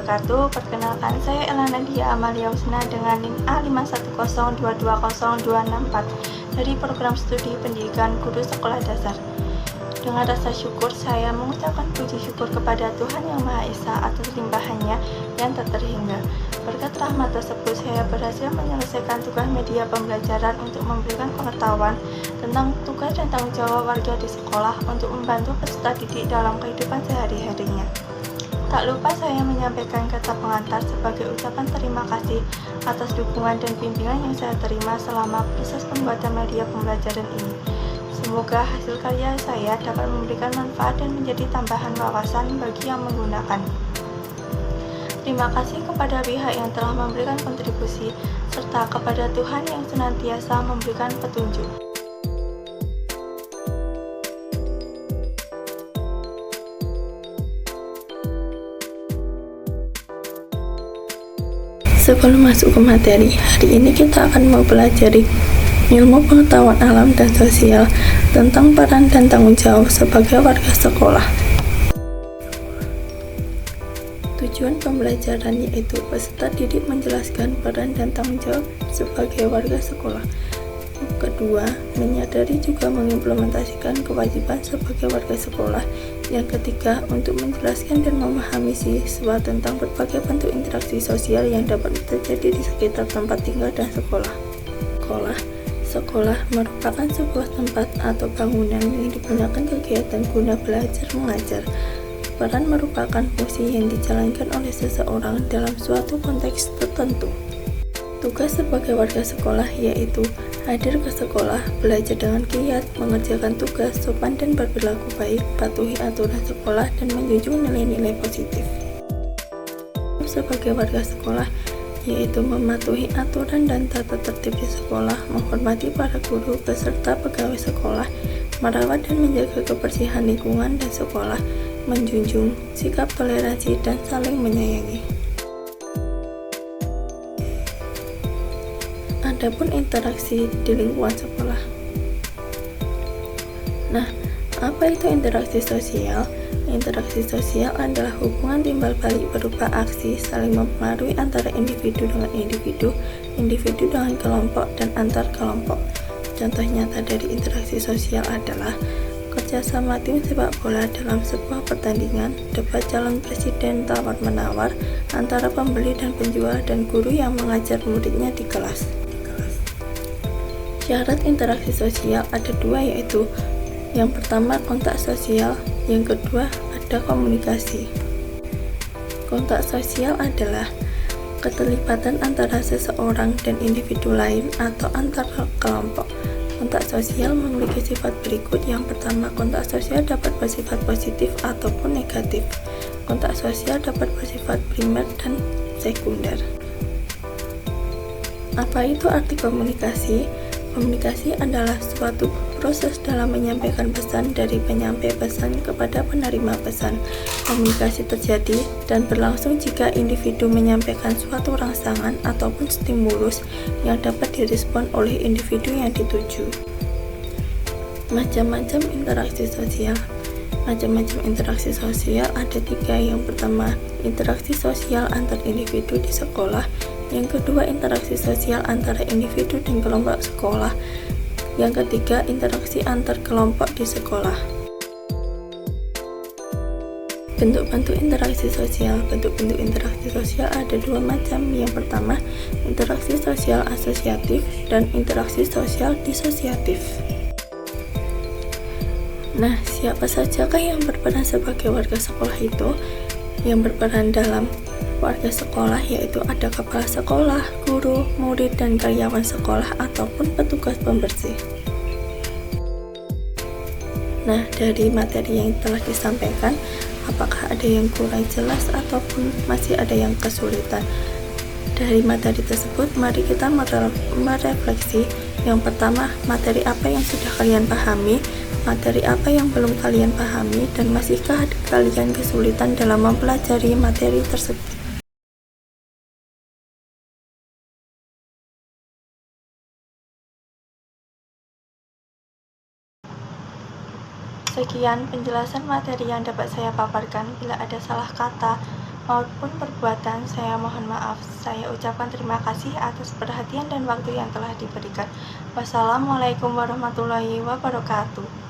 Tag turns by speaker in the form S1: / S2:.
S1: wabarakatuh. Perkenalkan, saya Elana Dia Amalia Usna dengan NIM A5102202264 dari program studi pendidikan guru sekolah dasar. Dengan rasa syukur, saya mengucapkan puji syukur kepada Tuhan Yang Maha Esa atas limpahannya yang tak terhingga. Berkat rahmat tersebut, saya berhasil menyelesaikan tugas media pembelajaran untuk memberikan pengetahuan tentang tugas dan tanggung jawab warga di sekolah untuk membantu peserta didik dalam kehidupan sehari-harinya. Tak lupa saya menyampaikan kata pengantar sebagai ucapan terima kasih atas dukungan dan bimbingan yang saya terima selama proses pembuatan media pembelajaran ini. Semoga hasil karya saya dapat memberikan manfaat dan menjadi tambahan wawasan bagi yang menggunakan. Terima kasih kepada pihak yang telah memberikan kontribusi, serta kepada Tuhan yang senantiasa memberikan petunjuk. Sebelum masuk ke materi, hari ini kita akan mempelajari ilmu pengetahuan alam dan sosial tentang peran dan tanggung jawab sebagai warga sekolah. Tujuan pembelajaran yaitu peserta didik menjelaskan peran dan tanggung jawab sebagai warga sekolah. Kedua, menyadari juga mengimplementasikan kewajiban sebagai warga sekolah. Yang ketiga, untuk menjelaskan dan memahami siswa tentang berbagai bentuk interaksi sosial yang dapat terjadi di sekitar tempat tinggal dan sekolah. Sekolah merupakan sebuah tempat atau bangunan yang digunakan kegiatan guna belajar mengajar. Peran merupakan fungsi yang dijalankan oleh seseorang dalam suatu konteks tertentu. Tugas sebagai warga sekolah yaitu hadir ke sekolah, belajar dengan giat, mengerjakan tugas, sopan dan berperilaku baik, patuhi aturan sekolah, dan menjunjung nilai-nilai positif. Sebagai warga sekolah yaitu mematuhi aturan dan tata tertib di sekolah, menghormati para guru beserta pegawai sekolah, merawat dan menjaga kebersihan lingkungan dan sekolah, menjunjung sikap toleransi dan saling menyayangi. Adapun interaksi di lingkungan sekolah. Nah, apa itu interaksi sosial? Interaksi sosial adalah hubungan timbal balik berupa aksi saling mempengaruhi antara individu dengan individu, individu dengan kelompok, dan antar kelompok. Contoh nyata dari interaksi sosial adalah kerjasama tim sepak bola dalam sebuah pertandingan, debat calon presiden tawar-menawar antara pembeli dan penjual, dan guru yang mengajar muridnya di kelas. Syarat interaksi sosial ada dua, yaitu yang pertama kontak sosial, yang kedua ada komunikasi. Kontak sosial adalah keterlibatan antara seseorang dan individu lain atau antar kelompok. Kontak sosial memiliki sifat berikut. Yang pertama, kontak sosial dapat bersifat positif ataupun negatif. Kontak sosial dapat bersifat primer dan sekunder. Apa itu arti komunikasi? Komunikasi adalah suatu proses dalam menyampaikan pesan dari penyampai pesan kepada penerima pesan. Komunikasi terjadi dan berlangsung jika individu menyampaikan suatu rangsangan ataupun stimulus yang dapat direspon oleh individu yang dituju. Macam-macam interaksi sosial. Macam-macam interaksi sosial ada tiga. Yang pertama, interaksi sosial antar individu di sekolah. Yang kedua, interaksi sosial antara individu dan kelompok sekolah. Yang ketiga, interaksi antar kelompok di sekolah. Bentuk-bentuk interaksi sosial. Bentuk-bentuk interaksi sosial ada dua macam. Yang pertama, interaksi sosial asosiatif dan interaksi sosial disosiatif. Nah, siapa sajakah yang berperan sebagai warga sekolah itu? Yang berperan dalam warga sekolah yaitu ada kepala sekolah, guru, murid, dan karyawan sekolah ataupun petugas pembersih. Nah, dari materi yang telah disampaikan, apakah ada yang kurang jelas ataupun masih ada yang kesulitan? Dari materi tersebut, mari kita merefleksi. Yang pertama, materi apa yang sudah kalian pahami, materi apa yang belum kalian pahami, dan masihkah kalian kesulitan dalam mempelajari materi tersebut? Sekian penjelasan materi yang dapat saya paparkan. Bila ada salah kata maupun perbuatan, saya mohon maaf. Saya ucapkan terima kasih atas perhatian dan waktu yang telah diberikan. Wassalamualaikum warahmatullahi wabarakatuh.